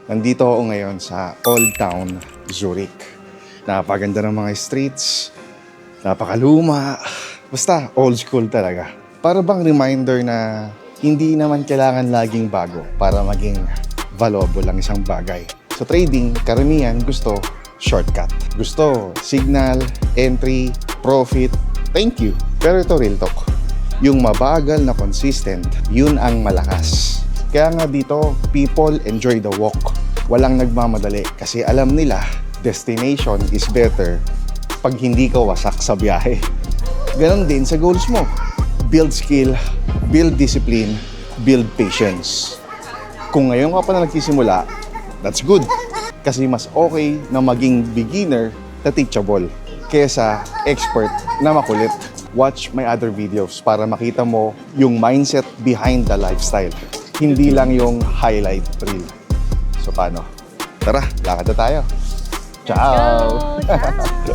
Nandito ako ngayon sa Old Town, Zurich. Napakaganda ng mga streets, napakaluma, basta old school talaga. Para bang reminder na hindi naman kailangan laging bago para maging valuable ang isang bagay. Sa trading, karamihan gusto shortcut. Gusto signal, entry, profit, thank you. Pero ito real talk. Yung mabagal na consistent, yun ang malakas. Kaya nga dito, people enjoy the walk. Walang nagmamadali kasi alam nila, destination is better pag hindi ka wasak sa biyahe. Ganon din sa goals mo. Build skill, build discipline, build patience. Kung ngayon ka pa na nagsisimula, that's good. Kasi mas okay na maging beginner na teachable kesa expert na makulit. Watch my other videos para makita mo yung mindset behind the lifestyle. Hindi lang yung highlight reel. So paano? Tara, lakad na tayo. Ciao! Ciao!